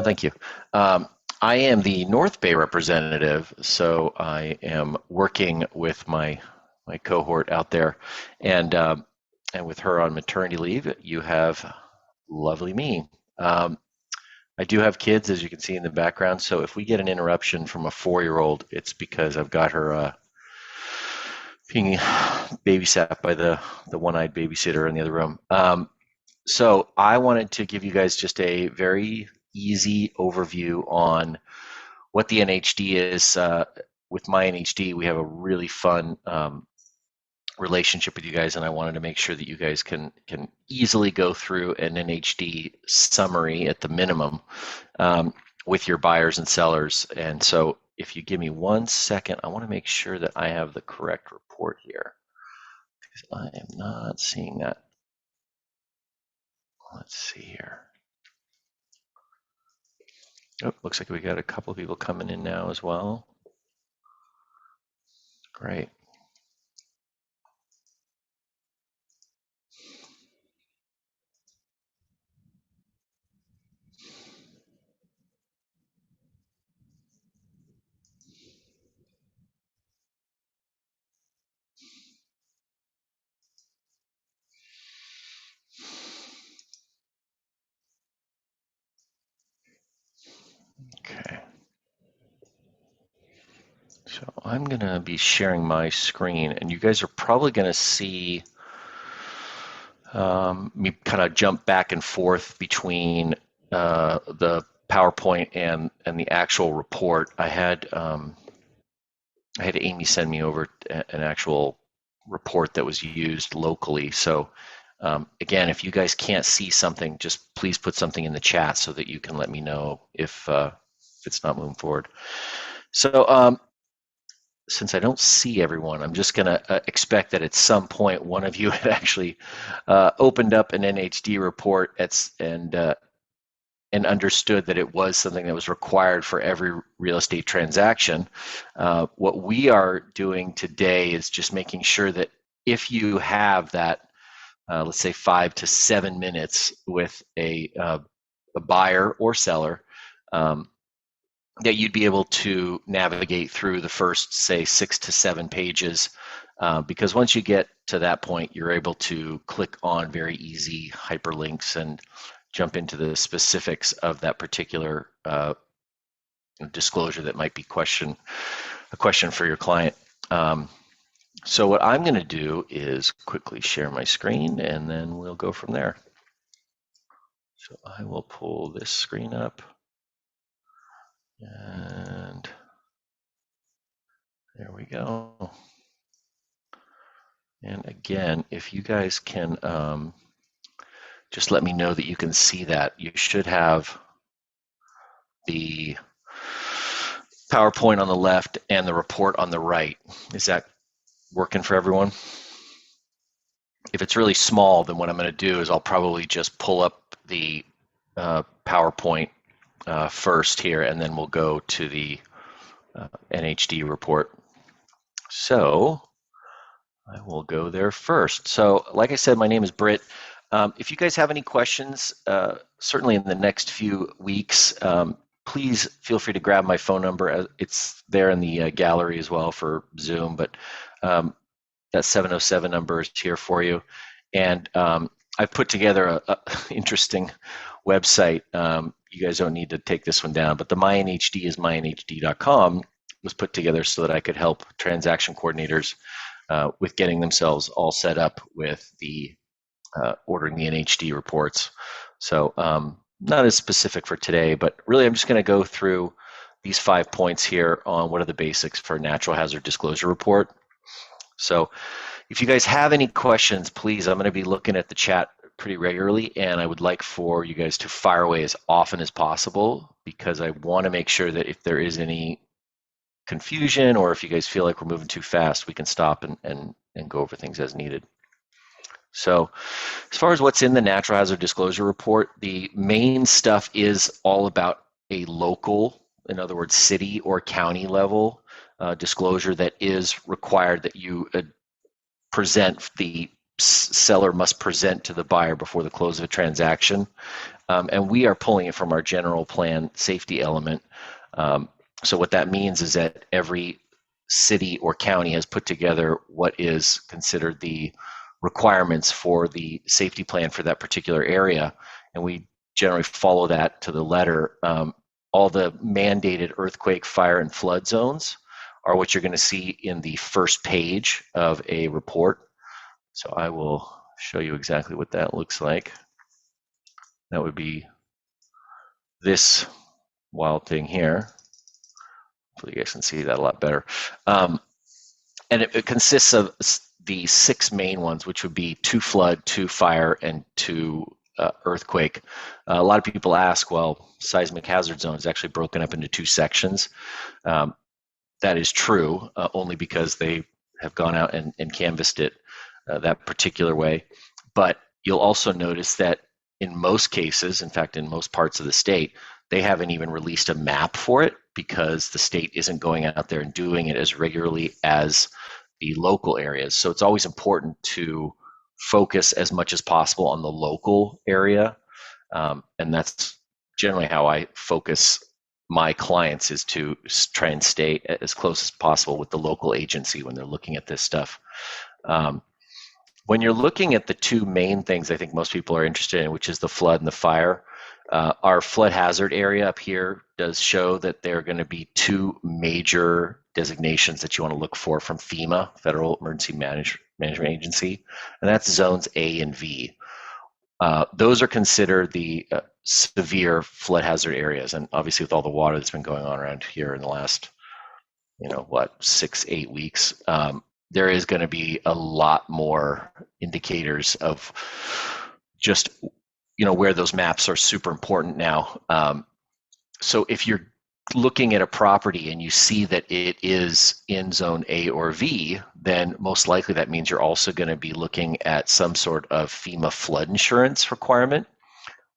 thank you. I am the North Bay representative, so I am working with my cohort out there, and with her on maternity leave. You have lovely me. Um, I do have kids, as you can see in the background. So if we get an interruption from a 4-year-old, it's because I've got her being babysat by the one-eyed babysitter in the other room. So I wanted to give you guys just a very easy overview on what the NHD is. With my NHD, we have a really fun relationship with you guys, and I wanted to make sure that you guys can easily go through an NHD summary at the minimum with your buyers and sellers. And so if you give me 1 second, I want to make sure that I have the correct report here, because I am not seeing that. Let's see here. Oh, looks like we got a couple of people coming in now as well. Great. Okay. So I'm going to be sharing my screen, and you guys are probably going to see me kind of jump back and forth between the PowerPoint and the actual report. I had Amy send me over an actual report that was used locally. So again, if you guys can't see something, just please put something in the chat so that you can let me know if it's not moving forward. So since I don't see everyone, I'm just going to expect that at some point one of you had actually opened up an NHD report and understood that it was something that was required for every real estate transaction. What we are doing today is just making sure that if you have that, let's say 5 to 7 minutes with a buyer or seller, that you'd be able to navigate through the first, say, 6 to 7 pages, because once you get to that point, you're able to click on very easy hyperlinks and jump into the specifics of that particular disclosure that might be a question for your client. So what I'm going to do is quickly share my screen, and then we'll go from there. So I will pull this screen up. And there we go. And again, if you guys can just let me know that you can see that. You should have the PowerPoint on the left and the report on the right. Is that working for everyone? If it's really small, then what I'm going to do is I'll probably just pull up the PowerPoint first here, and then we'll go to the NHD report. So I will go there first. So like I said, my name is Britt. If you guys have any questions, certainly in the next few weeks, please feel free to grab my phone number. It's there in the gallery as well for Zoom, but that 707 number is here for you. And I've put together a interesting website. You guys don't need to take this one down, but the MyNHD is mynhd.com was put together so that I could help transaction coordinators with getting themselves all set up with the ordering the NHD reports. So not as specific for today, but really I'm just going to go through these 5 points here on what are the basics for a natural hazard disclosure report. So if you guys have any questions, please, I'm going to be looking at the chat pretty regularly, and I would like for you guys to fire away as often as possible, because I want to make sure that if there is any confusion or if you guys feel like we're moving too fast, we can stop and go over things as needed. So as far as what's in the natural hazard disclosure report, the main stuff is all about a local, in other words, city or county level disclosure that is required that you present, the seller must present to the buyer before the close of a transaction. and we are pulling it from our general plan safety element. So what that means is that every city or county has put together what is considered the requirements for the safety plan for that particular area, and we generally follow that to the letter. All the mandated earthquake, fire, and flood zones are what you're going to see in the first page of a report. So I will show you exactly what that looks like. That would be this wild thing here. Hopefully you guys can see that a lot better. And it consists of the 6 main ones, which would be 2 flood, 2 fire, and 2 earthquake. A lot of people ask, well, seismic hazard zone is actually broken up into 2 sections. That is true, only because they have gone out and canvassed it that particular way. But you'll also notice that in most cases, in fact, in most parts of the state, they haven't even released a map for it because the state isn't going out there and doing it as regularly as the local areas. So it's always important to focus as much as possible on the local area. And that's generally how I focus my clients, is to try and stay as close as possible with the local agency when they're looking at this stuff. When you're looking at the 2 main things I think most people are interested in, which is the flood and the fire, our flood hazard area up here does show that there are going to be 2 major designations that you want to look for from FEMA, Federal Emergency Management Agency, and that's zones A and V. Those are considered the severe flood hazard areas, and obviously with all the water that's been going on around here in the last, 6-8 weeks, there is going to be a lot more indicators of just where those maps are super important now. So if you're looking at a property and you see that it is in zone A or V, then most likely that means you're also going to be looking at some sort of FEMA flood insurance requirement.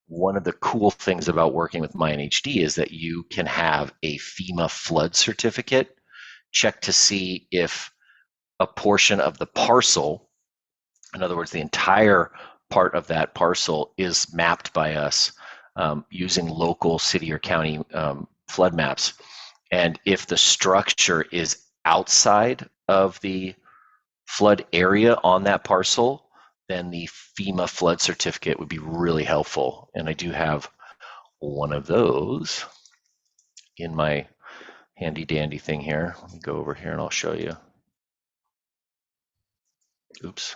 One of the cool things about working with my NHD is that you can have a FEMA flood certificate check to see if a portion of the parcel, in other words, the entire part of that parcel, is mapped by us using local city or county flood maps. And if the structure is outside of the flood area on that parcel, then the FEMA flood certificate would be really helpful. And I do have one of those in my handy dandy thing here. Let me go over here and I'll show you. Oops.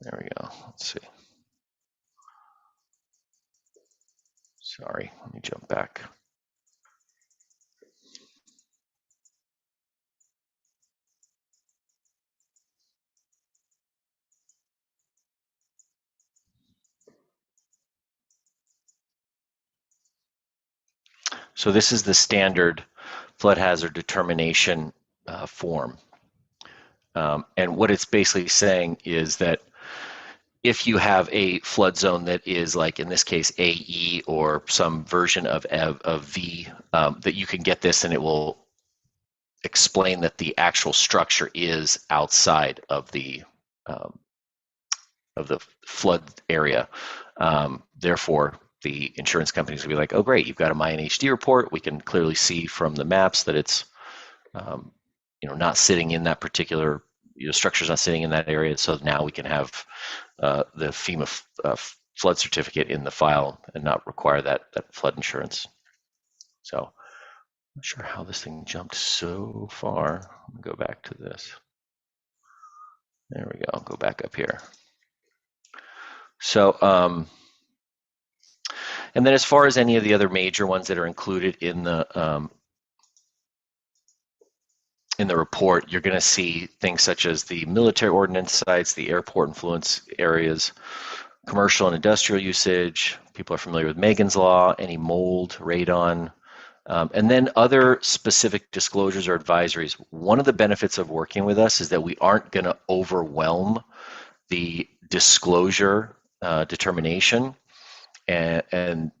There we go. Let's see. Sorry, let me jump back. So this is the standard flood hazard determination form. And what it's basically saying is that if you have a flood zone that is, like in this case, AE or some version of V, that you can get this and it will explain that the actual structure is outside of the flood area. Therefore, the insurance companies will be like, oh, great, you've got a My NHD report. We can clearly see from the maps that it's not sitting in that particular, structure's not sitting in that area. So now we can have the FEMA flood certificate in the file and not require that flood insurance. So I'm not sure how this thing jumped so far. Let me go back to this. There we go. Go back up here. So, and then as far as any of the other major ones that are included in the report, you're going to see things such as the military ordnance sites, the airport influence areas, commercial and industrial usage. People are familiar with Megan's Law, any mold, radon, and then other specific disclosures or advisories. One of the benefits of working with us is that we aren't going to overwhelm the disclosure determination. And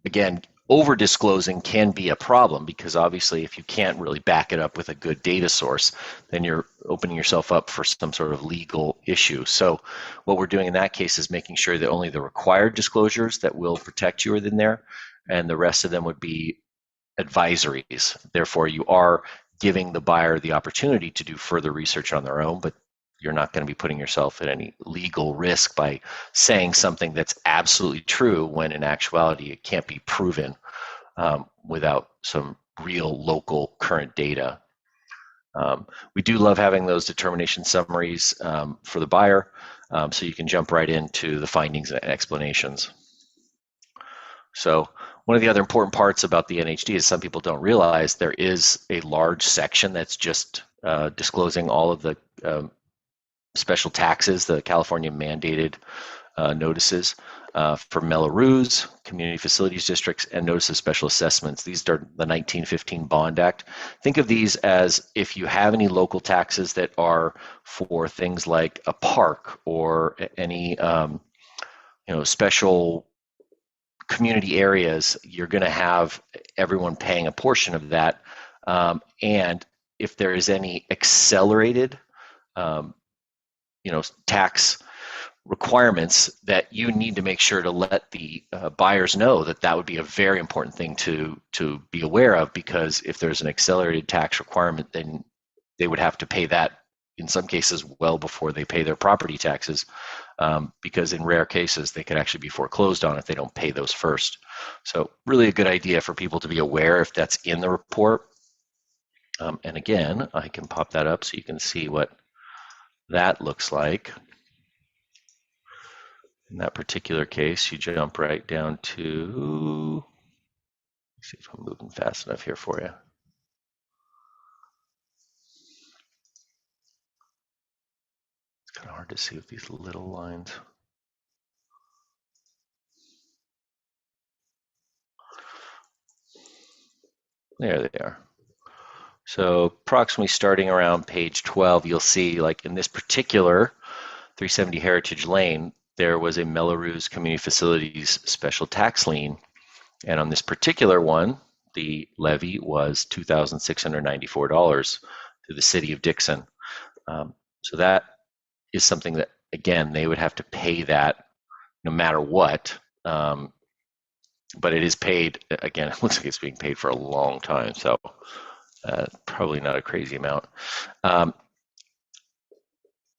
again, over disclosing can be a problem, because obviously if you can't really back it up with a good data source, then you're opening yourself up for some sort of legal issue. So what we're doing in that case is making sure that only the required disclosures that will protect you are in there, and the rest of them would be advisories. Therefore, you are giving the buyer the opportunity to do further research on their own, but you're not going to be putting yourself at any legal risk by saying something that's absolutely true when in actuality it can't be proven without some real local current data. We do love having those determination summaries for the buyer, so you can jump right into the findings and explanations. So one of the other important parts about the NHD is some people don't realize there is a large section that's just disclosing all of the special taxes, the California mandated notices for Mello-Roos, community facilities districts, and notice of special assessments. These are the 1915 Bond Act. Think of these as if you have any local taxes that are for things like a park or any special community areas, you're going to have everyone paying a portion of that. And if there is any accelerated tax requirements, that you need to make sure to let the buyers know that that would be a very important thing to be aware of, because if there's an accelerated tax requirement, then they would have to pay that in some cases well before they pay their property taxes, because in rare cases they could actually be foreclosed on if they don't pay those first. So really a good idea for people to be aware if that's in the report. And again, I can pop that up so you can see what that looks like. In that particular case, you jump right down to, let's see if I'm moving fast enough here for you. It's kind of hard to see with these little lines. There they are. So approximately starting around page 12, you'll see, like in this particular 370 Heritage Lane, there was a Mello-Roos Community Facilities special tax lien. And on this particular one, the levy was $2,694 to the city of Dixon. So that is something that, again, they would have to pay that no matter what. But it is paid, again, it looks like it's being paid for a long time. So probably not a crazy amount.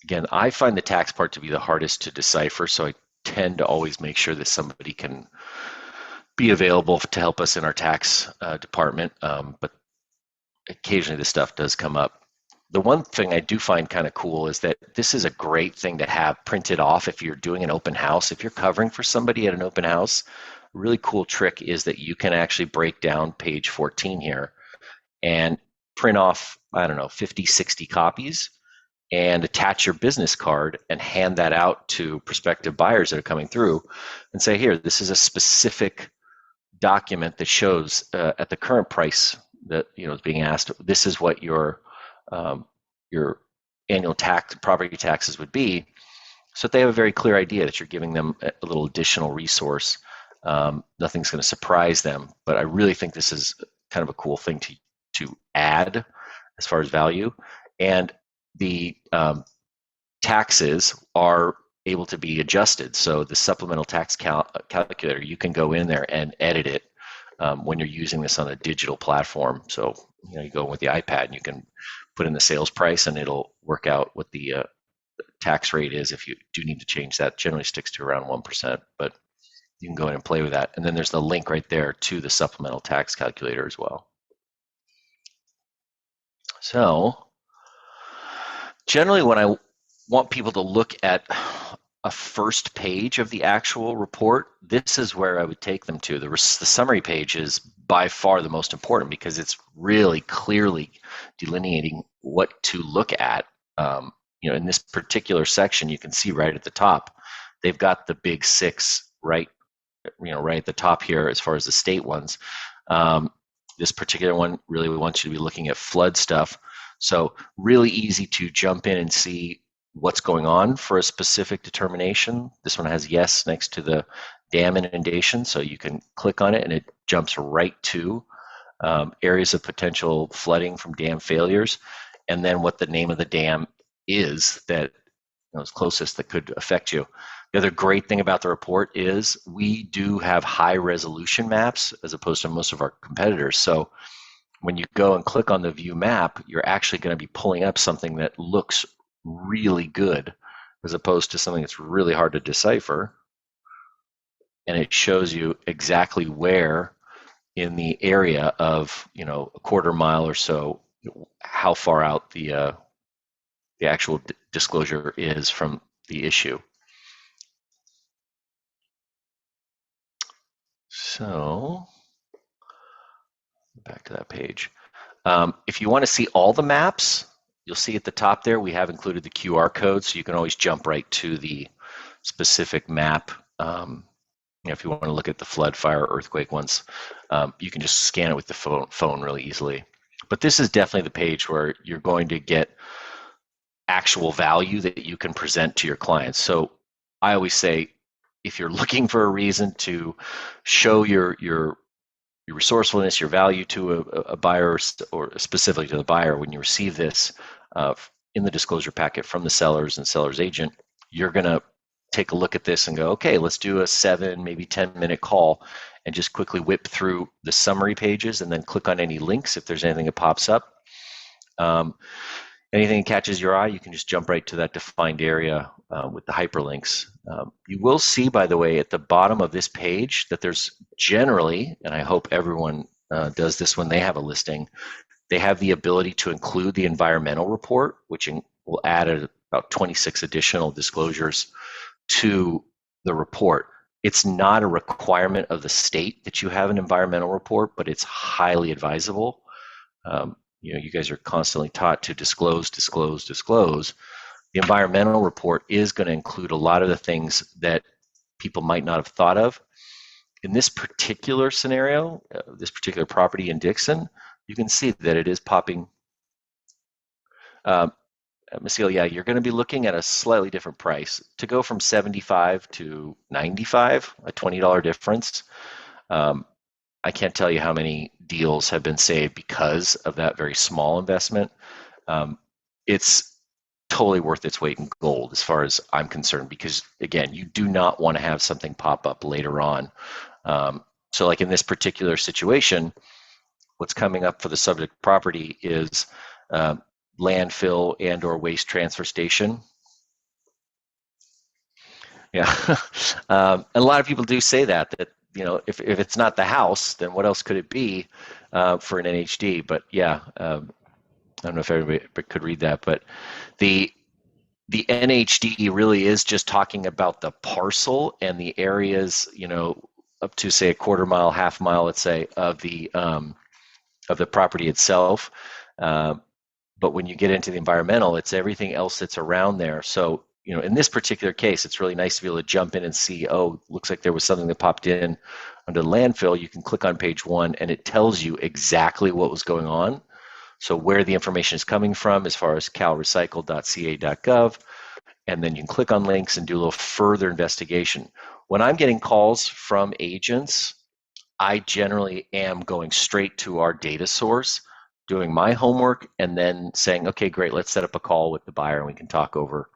Again, I find the tax part to be the hardest to decipher, so I tend to always make sure that somebody can be available to help us in our tax department, but occasionally this stuff does come up. The one thing I do find kind of cool is that this is a great thing to have printed off if you're doing an open house. If you're covering for somebody at an open house, a really cool trick is that you can actually break down page 14 here and print off, I don't know, 50, 60 copies and attach your business card and hand that out to prospective buyers that are coming through and say, here, this is a specific document that shows at the current price that is being asked, this is what your annual property taxes would be, so that they have a very clear idea that you're giving them a little additional resource. Nothing's going to surprise them, but I really think this is kind of a cool thing to add as far as value. And the taxes are able to be adjusted. So the supplemental tax calculator, you can go in there and edit it when you're using this on a digital platform. So you go with the iPad and you can put in the sales price and it'll work out what the tax rate is. If you do need to change that, generally sticks to around 1%, but you can go in and play with that. And then there's the link right there to the supplemental tax calculator as well. So generally when I want people to look at a first page of the actual report, this is where I would take them to. The summary page is by far the most important because it's really clearly delineating what to look at. In this particular section, you can see right at the top, they've got the big six right at the top here as far as the state ones. This particular one really wants you to be looking at flood stuff. So really easy to jump in and see what's going on for a specific determination. This one has yes next to the dam inundation. So you can click on it and it jumps right to areas of potential flooding from dam failures, and then what the name of the dam is that is closest that could affect you. The other great thing about the report is we do have high resolution maps as opposed to most of our competitors. So when you go and click on the view map, you're actually going to be pulling up something that looks really good as opposed to something that's really hard to decipher. And it shows you exactly where in the area of, a quarter mile or so, how far out the actual disclosure is from the issue. So back to that page. If you want to see all the maps, you'll see at the top there we have included the QR code, so you can always jump right to the specific map. If you want to look at the flood, fire, earthquake ones, you can just scan it with the phone really easily. But this is definitely the page where you're going to get actual value that you can present to your clients. So I always say, if you're looking for a reason to show your resourcefulness, your value to a buyer, or specifically to the buyer, when you receive this in the disclosure packet from the sellers and seller's agent, you're going to take a look at this and go, okay, let's do a 7, maybe 10-minute call and just quickly whip through the summary pages and then click on any links if there's anything that pops up. Anything that catches your eye, you can just jump right to that defined area with the hyperlinks. You will see, by the way, at the bottom of this page that there's generally, and I hope everyone does this when they have a listing, they have the ability to include the environmental report, which will add about 26 additional disclosures to the report. It's not a requirement of the state that you have an environmental report, but it's highly advisable. You guys are constantly taught to disclose. The environmental report is going to include a lot of the things that people might not have thought of. In this particular scenario, this particular property in Dixon, you can see that it is popping. Masil, yeah, you're going to be looking at a slightly different price. To go from 75 to 95, a $20 difference. I can't tell you how many deals have been saved because of that very small investment. It's totally worth its weight in gold as far as I'm concerned, because again, you do not want to have something pop up later on. So like in this particular situation, what's coming up for the subject property is landfill and or waste transfer station. Yeah, and a lot of people do say that if it's not the house, then what else could it be for an NHD? But yeah, I don't know if everybody could read that, but the NHD really is just talking about the parcel and the areas, up to say a quarter mile, half mile, let's say, of the property itself. But when you get into the environmental, it's everything else that's around there. So in this particular case, it's really nice to be able to jump in and see, oh, looks like there was something that popped in under the landfill. You can click on page 1 and it tells you exactly what was going on. So where the information is coming from as far as calrecycle.ca.gov. And then you can click on links and do a little further investigation. When I'm getting calls from agents, I generally am going straight to our data source, doing my homework, and then saying, okay, great, let's set up a call with the buyer and we can talk over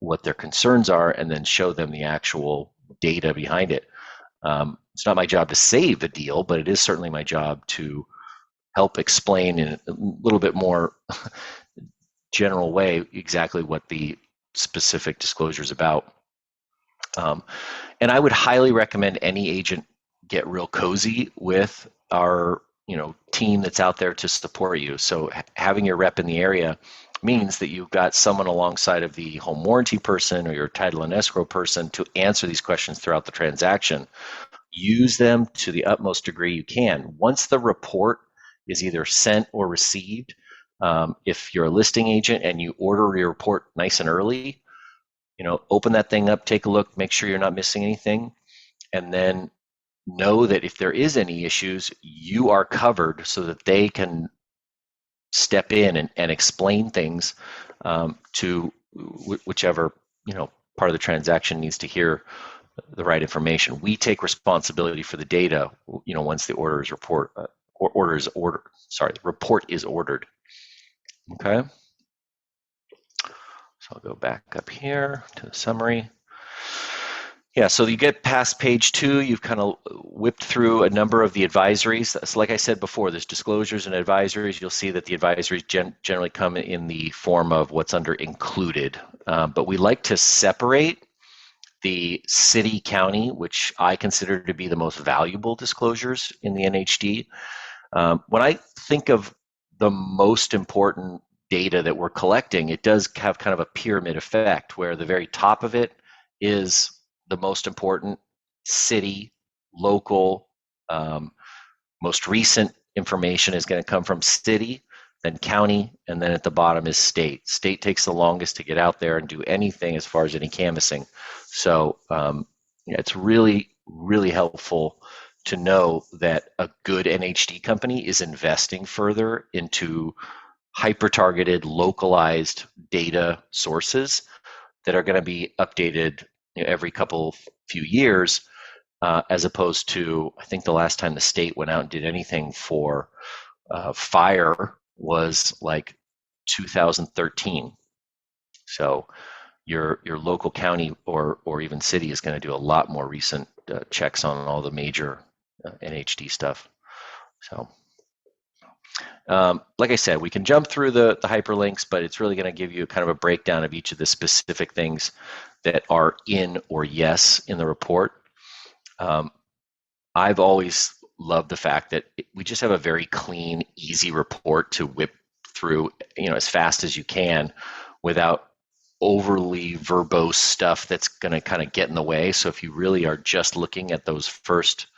what their concerns are and then show them the actual data behind it. It's not my job to save the deal, but it is certainly my job to help explain in a little bit more general way exactly what the specific disclosure is about. And I would highly recommend any agent get real cozy with our team that's out there to support you. So having your rep in the area means that you've got someone alongside of the home warranty person or your title and escrow person to answer these questions throughout the transaction. Use them to the utmost degree you can. Once the report is either sent or received, if you're a listing agent and you order your report nice and early, open that thing up, take a look, make sure you're not missing anything, and then know that if there is any issues, you are covered so that they can step in and explain things to whichever part of the transaction needs to hear the right information. We take responsibility for the data, once the report is ordered. Okay. So I'll go back up here to the summary. Yeah, so you get past page 2, you've kind of whipped through a number of the advisories. So like I said before, there's disclosures and advisories. You'll see that the advisories generally come in the form of what's under included. But we like to separate the city county, which I consider to be the most valuable disclosures in the NHD. When I think of the most important data that we're collecting, it does have kind of a pyramid effect where the very top of it is the most important city, local, most recent information is going to come from city, then county, and then at the bottom is state. State takes the longest to get out there and do anything as far as any canvassing. So it's really, really helpful to know that a good NHD company is investing further into hyper-targeted, localized data sources that are going to be updated every few years, as opposed to, I think the last time the state went out and did anything for fire was like 2013. So your local county or even city is going to do a lot more recent checks on all the major NHD stuff. So like I said, we can jump through the hyperlinks, but it's really going to give you kind of a breakdown of each of the specific things that are in or yes in the report. I've always loved the fact that we just have a very clean, easy report to whip through, as fast as you can without overly verbose stuff that's going to kind of get in the way. So if you really are just looking at those first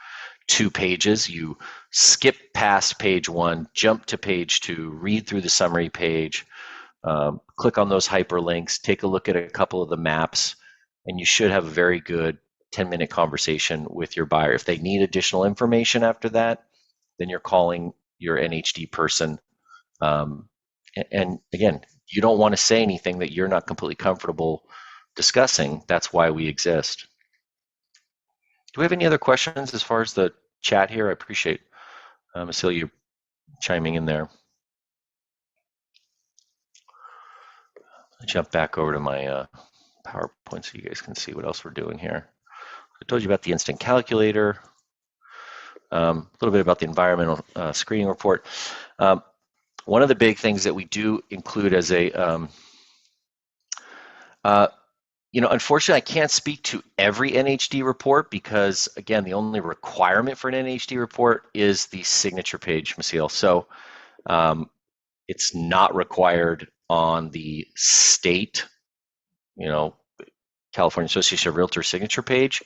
2 pages, you skip past page 1, jump to page 2, read through the summary page, click on those hyperlinks, take a look at a couple of the maps, and you should have a very good 10-minute conversation with your buyer. If they need additional information after that, then you're calling your NHD person. And again, you don't want to say anything that you're not completely comfortable discussing. That's why we exist. Do we have any other questions as far as the chat here? I appreciate Cecilia chiming in there. I'll jump back over to my PowerPoint so you guys can see what else we're doing here. I told you about the instant calculator, a little bit about the environmental screening report. One of the big things that we do include as a, unfortunately, I can't speak to every NHD report because, again, the only requirement for an NHD report is the signature page, Masil. So it's not required on the state, California Association of Realtors signature page,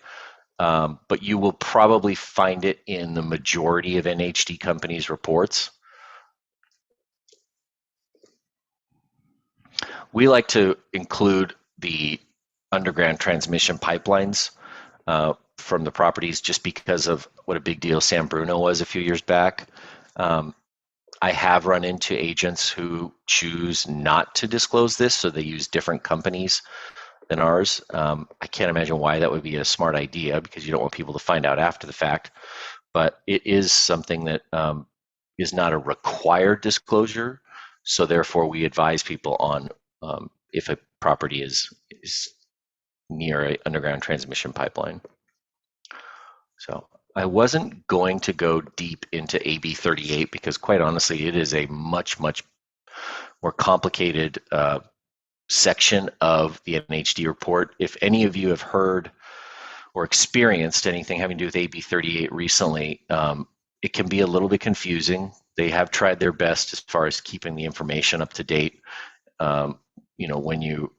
but you will probably find it in the majority of NHD companies' reports. We like to include the underground transmission pipelines from the properties just because of what a big deal San Bruno was a few years back. I have run into agents who choose not to disclose this, so they use different companies than ours. I can't imagine why that would be a smart idea because you don't want people to find out after the fact, but it is something that is not a required disclosure, so therefore we advise people on if a property is near an underground transmission pipeline. So I wasn't going to go deep into AB 38 because quite honestly, it is a much, much more complicated section of the NHD report. If any of you have heard or experienced anything having to do with AB 38 recently, it can be a little bit confusing. They have tried their best as far as keeping the information up to date. When you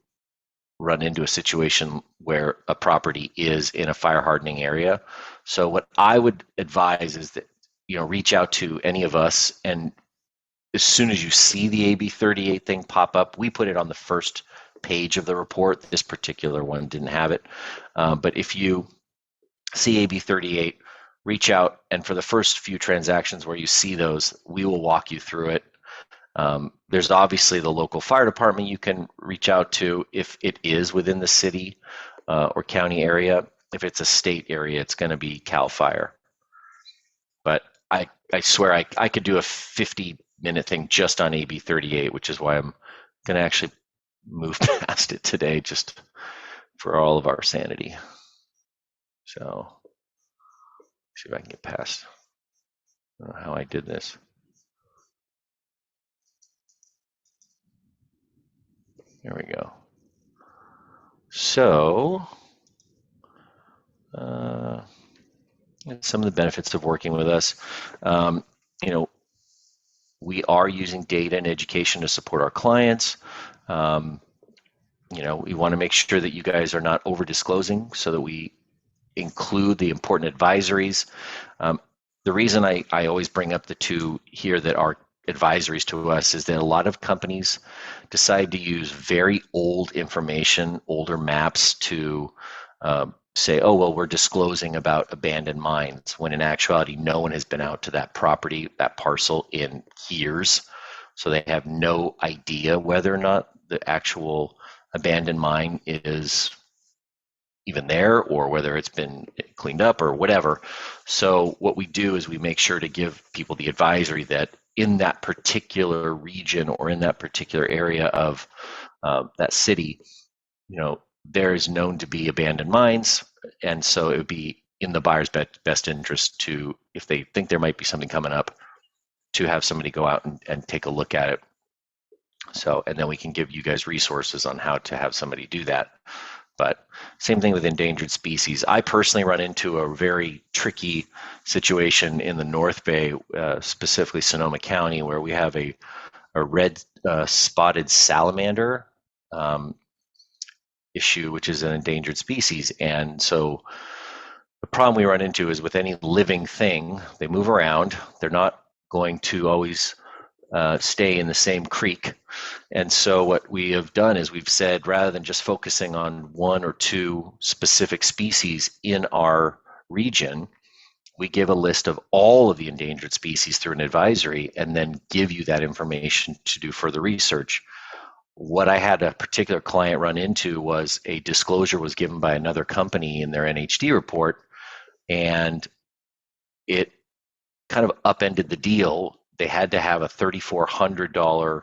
run into a situation where a property is in a fire hardening area. So what I would advise is that, reach out to any of us, and as soon as you see the AB 38 thing pop up, we put it on the first page of the report. This particular one didn't have it. But if you see AB 38, reach out, and for the first few transactions where you see those, we will walk you through it. There's obviously the local fire department you can reach out to if it is within the city or county area. if it's a state area, it's going to be CAL FIRE. But I swear I could do a 50-minute thing just on AB 38, which is why I'm going to actually move past it today, just for all of our sanity. So, see if I can get past. I don't know how I did this. There we go. So, some of the benefits of working with us. You know, we are using data and education to support our clients. You know, we want to make sure that you guys are not over disclosing so that we include the important advisories. The reason I always bring up the two here that are advisories to us is that a lot of companies decide to use very old information, older maps to say, oh, well, we're disclosing about abandoned mines, when in actuality, no one has been out to that property, that parcel in years. So they have no idea whether or not the actual abandoned mine is even there or whether it's been cleaned up or whatever. So what we do is we make sure to give people the advisory that in that particular region or in that particular area of that city, you know, there is known to be abandoned mines, and so it would be in the buyer's best interest to, if they think there might be something coming up, to have somebody go out and take a look at it. So, and then we can give you guys resources on how to have somebody do that. But same thing with endangered species. I personally run into a very tricky situation in the North Bay, specifically Sonoma County, where we have a red spotted salamander issue, which is an endangered species. And so the problem we run into is with any living thing, they move around. They're not going to always stay in the same creek. And so what we have done is we've said, rather than just focusing on one or two specific species in our region, we give a list of all of the endangered species through an advisory and then give you that information to do further research. What I had a particular client run into was a disclosure was given by another company in their NHD report, and it kind of upended the deal. They had to have a $3,400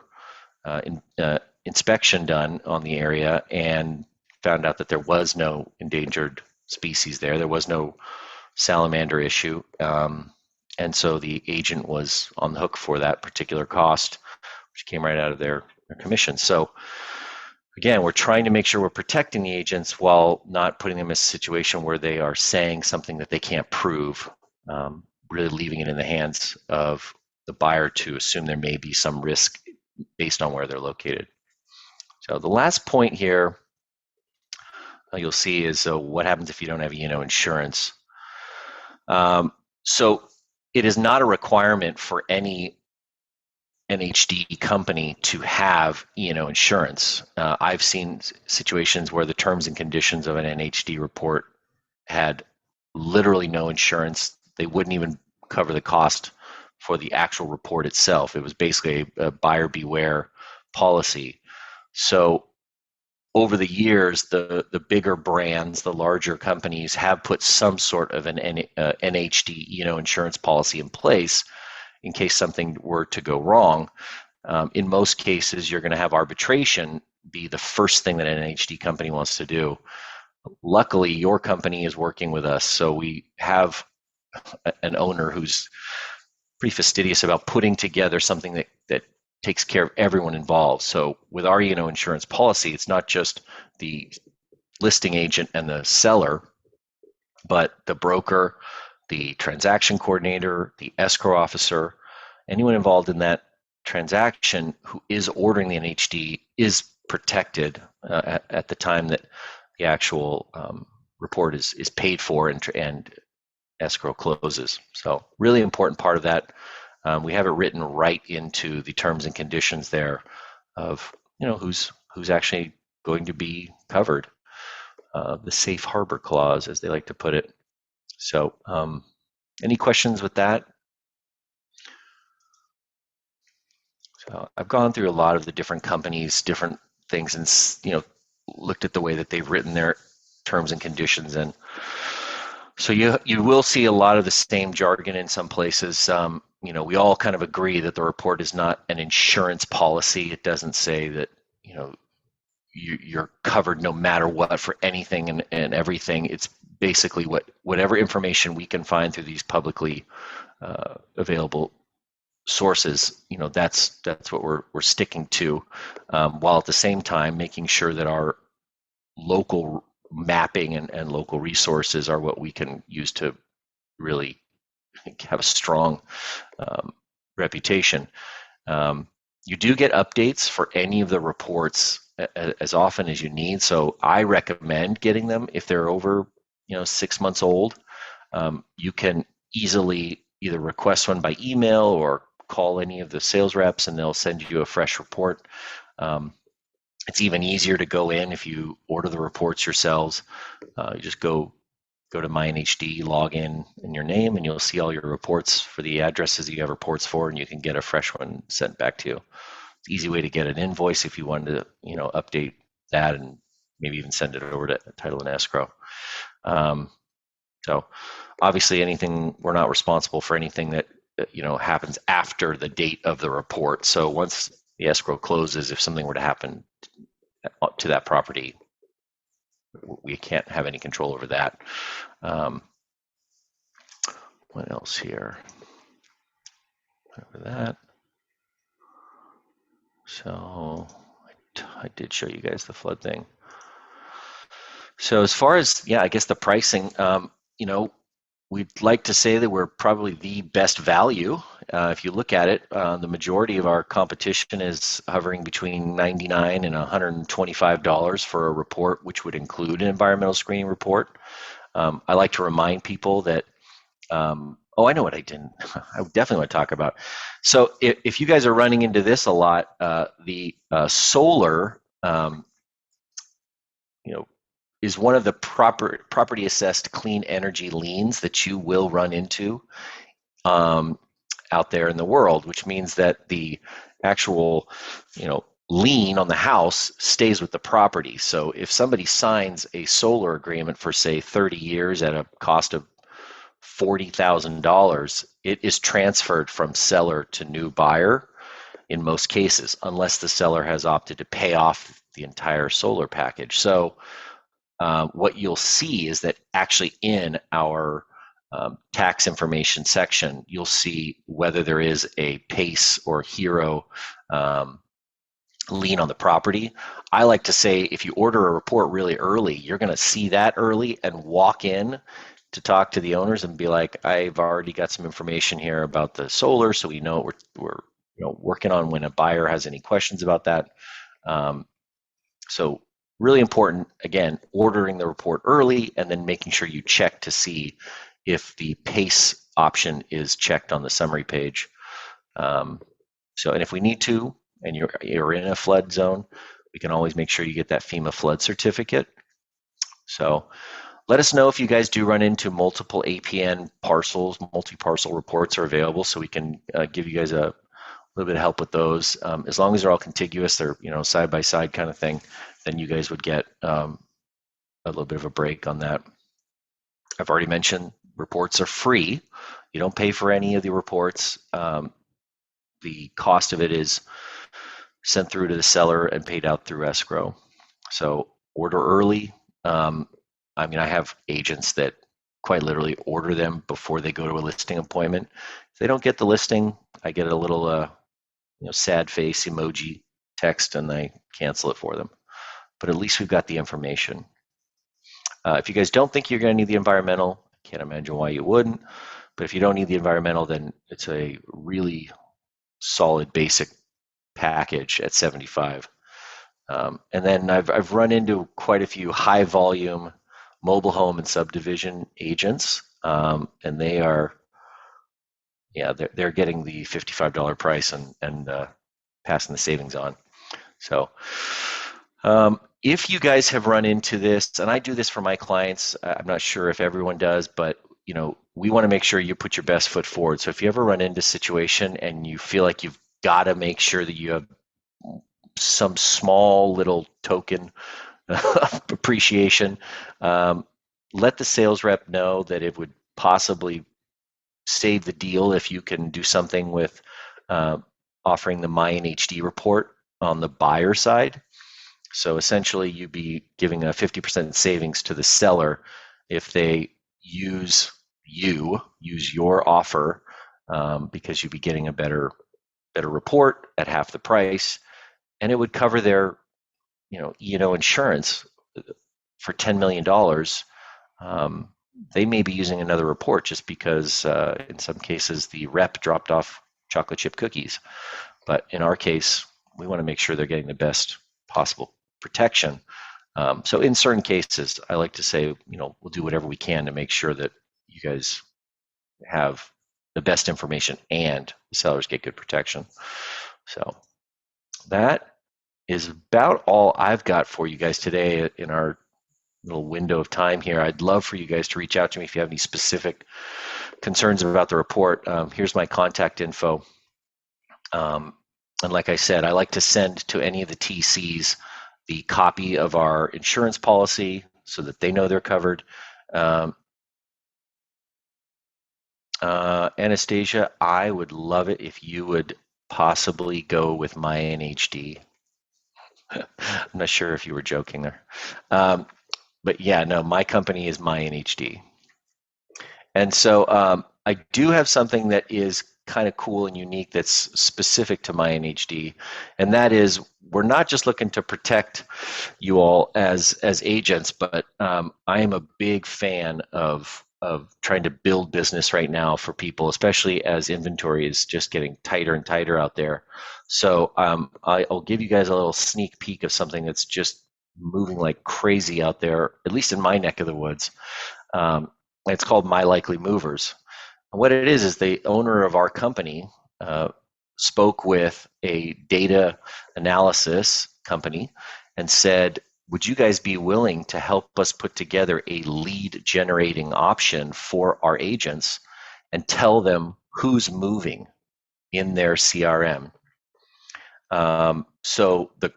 inspection done on the area and found out that there was no endangered species there. There was no salamander issue. And so the agent was on the hook for that particular cost, which came right out of their commission. So again, we're trying to make sure we're protecting the agents while not putting them in a situation where they are saying something that they can't prove, really leaving it in the hands of the buyer to assume there may be some risk based on where they're located. So the last point here you'll see is what happens if you don't have E&O insurance. So it is not a requirement for any NHD company to have E&O insurance. I've seen situations where the terms and conditions of an NHD report had literally no insurance. They wouldn't even cover the cost for the actual report itself. It was basically a buyer beware policy. So over the years, the bigger brands, the larger companies have put some sort of an NHD insurance policy in place in case something were to go wrong. In most cases, you're going to have arbitration be the first thing that an NHD company wants to do. Luckily, your company is working with us, so we have an owner who's pretty fastidious about putting together something that takes care of everyone involved. So with our insurance policy, it's not just the listing agent and the seller, but the broker, the transaction coordinator, the escrow officer, anyone involved in that transaction who is ordering the NHD is protected at the time that the actual report is paid for and escrow closes. So really important part of that. We have it written right into the terms and conditions there of who's actually going to be covered. The safe harbor clause, as they like to put it. So any questions with that? So I've gone through a lot of the different companies, different things, and looked at the way that they've written their terms and conditions in. So you will see a lot of the same jargon in some places. We all kind of agree that the report is not an insurance policy. It doesn't say that you're covered no matter what for anything and everything. It's basically whatever information we can find through these publicly available sources. That's what we're sticking to, while at the same time making sure that our local mapping and local resources are what we can use to really have a strong reputation. You do get updates for any of the reports as often as you need. So I recommend getting them if they're over 6 months old. You can easily either request one by email or call any of the sales reps and they'll send you a fresh report. It's even easier to go in if you order the reports yourselves. You just go to my NHD, log in your name, and you'll see all your reports for the addresses you have reports for, and you can get a fresh one sent back to you. It's an easy way to get an invoice if you wanted to, update that and maybe even send it over to title and escrow. So obviously we're not responsible for anything that happens after the date of the report. So once the escrow closes, if something were to happen to that property, we can't have any control over that. What else here? Over that. So I did show you guys the flood thing. So as far as, I guess the pricing, we'd like to say that we're probably the best value. If you look at it, the majority of our competition is hovering between $99 and $125 for a report, which would include an environmental screening report. I like to remind people that, I know what I didn't. I definitely want to talk about. So if you guys are running into this a lot, the solar, is one of the property assessed clean energy liens that you will run into out there in the world, which means that the actual lien on the house stays with the property. So if somebody signs a solar agreement for say 30 years at a cost of $40,000, it is transferred from seller to new buyer in most cases, unless the seller has opted to pay off the entire solar package. So what you'll see is that actually in our tax information section, you'll see whether there is a PACE or HERO lien on the property. I like to say if you order a report really early, you're going to see that early and walk in to talk to the owners and be like, I've already got some information here about the solar, so we know what we're working on when a buyer has any questions about that. So really important, again, ordering the report early and then making sure you check to see if the PACE option is checked on the summary page. And if we need to, and you're in a flood zone, we can always make sure you get that FEMA flood certificate. So let us know if you guys do run into multiple APN parcels. Multi-parcel reports are available, so we can give you guys a little bit of help with those. As long as they're all contiguous, they're side by side kind of thing, then you guys would get a little bit of a break on that. I've already mentioned reports are free. You don't pay for any of the reports. The cost of it is sent through to the seller and paid out through escrow. So order early. I have agents that quite literally order them before they go to a listing appointment. If they don't get the listing, I get a little sad face emoji text and I cancel it for them. But at least we've got the information. If you guys don't think you're going to need the environmental, I can't imagine why you wouldn't. But if you don't need the environmental, then it's a really solid basic package at $75. And then I've run into quite a few high volume mobile home and subdivision agents, and they are, they're getting the $55 price and passing the savings on. So if you guys have run into this, and I do this for my clients, I'm not sure if everyone does, but we want to make sure you put your best foot forward. So if you ever run into a situation and you feel like you've got to make sure that you have some small little token of appreciation, Um, let the sales rep know that it would possibly save the deal if you can do something with uh, offering the My NHD report on the buyer side. So essentially, you'd be giving a 50% savings to the seller if they use your offer, because you'd be getting a better report at half the price, and it would cover their E&O insurance for $10 million. They may be using another report just because in some cases the rep dropped off chocolate chip cookies. But in our case, we want to make sure they're getting the best possible protection. So in certain cases, I like to say, we'll do whatever we can to make sure that you guys have the best information and the sellers get good protection. So that is about all I've got for you guys today in our little window of time here. I'd love for you guys to reach out to me if you have any specific concerns about the report. Here's my contact info. And like I said, I like to send to any of the TCs the copy of our insurance policy so that they know they're covered. Anastasia, I would love it if you would possibly go with My NHD. I'm not sure if you were joking there. But yeah, no, my company is My NHD. And so I do have something that is kind of cool and unique that's specific to My NHD, and that is we're not just looking to protect you all as agents, but I am a big fan of trying to build business right now for people, especially as inventory is just getting tighter and tighter out there. So I'll give you guys a little sneak peek of something that's just moving like crazy out there, at least in my neck of the woods. It's called My Likely Movers. And what it is the owner of our company spoke with a data analysis company and said, would you guys be willing to help us put together a lead generating option for our agents and tell them who's moving in their CRM? So the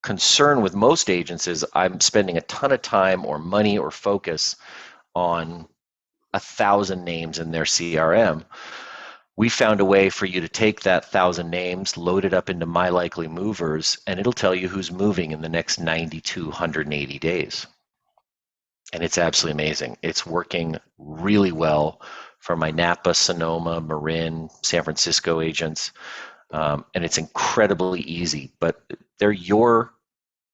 concern with most agents is I'm spending a ton of time or money or focus on 1,000 names in their CRM. We found a way for you to take that 1,000 names, load it up into My Likely Movers, and it'll tell you who's moving in the next 90 to 180 days. And it's absolutely amazing. It's working really well for my Napa, Sonoma, Marin, San Francisco agents. And it's incredibly easy, but they're your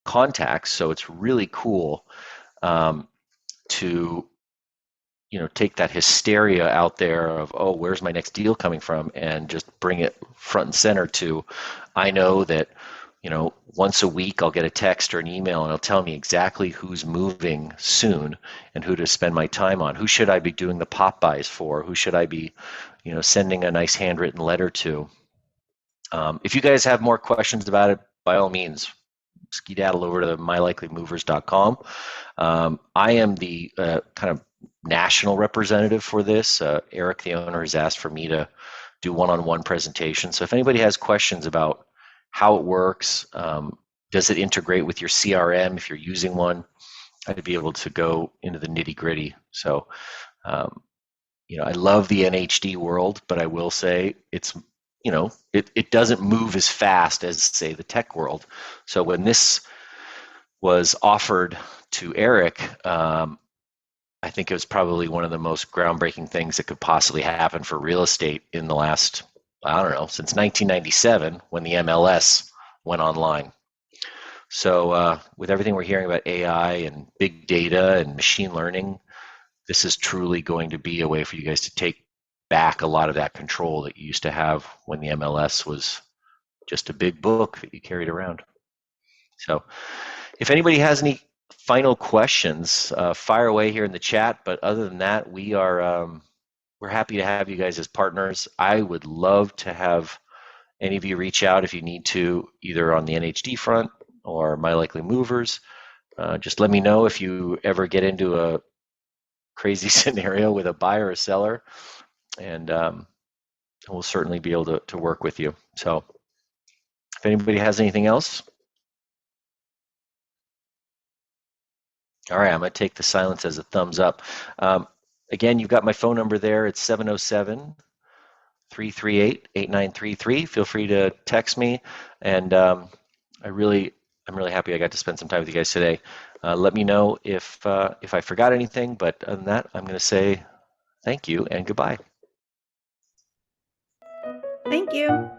contacts, so it's really cool to take that hysteria out there of, oh, where's my next deal coming from, and just bring it front and center to, I know that once a week I'll get a text or an email and it'll tell me exactly who's moving soon and who to spend my time on. Who should I be doing the pop buys for? Who should I be sending a nice handwritten letter to? If you guys have more questions about it, by all means, skedaddle over to mylikelymovers.com. I am the kind of national representative for this. Eric, the owner, has asked for me to do one-on-one presentations. So if anybody has questions about how it works, does it integrate with your CRM if you're using one, I'd be able to go into the nitty-gritty. So, I love the NHD world, but I will say it's it doesn't move as fast as, say, the tech world. So when this was offered to Eric, I think it was probably one of the most groundbreaking things that could possibly happen for real estate in the last, I don't know, since 1997 when the MLS went online. So with everything we're hearing about AI and big data and machine learning, this is truly going to be a way for you guys to take back a lot of that control that you used to have when the MLS was just a big book that you carried around. So if anybody has any final questions, fire away here in the chat. But other than that, we're happy to have you guys as partners. I would love to have any of you reach out if you need to, either on the NHD front or My Likely Movers. Just let me know if you ever get into a crazy scenario with a buyer or seller, and we'll certainly be able to work with you. So if anybody has anything else. All right, I'm going to take the silence as a thumbs up. Um, Again, you've got my phone number there. It's 707 338 8933. Feel free to text me. And I'm really happy I got to spend some time with you guys today. Let me know if I forgot anything. But other than that, I'm going to say thank you and goodbye. Thank you.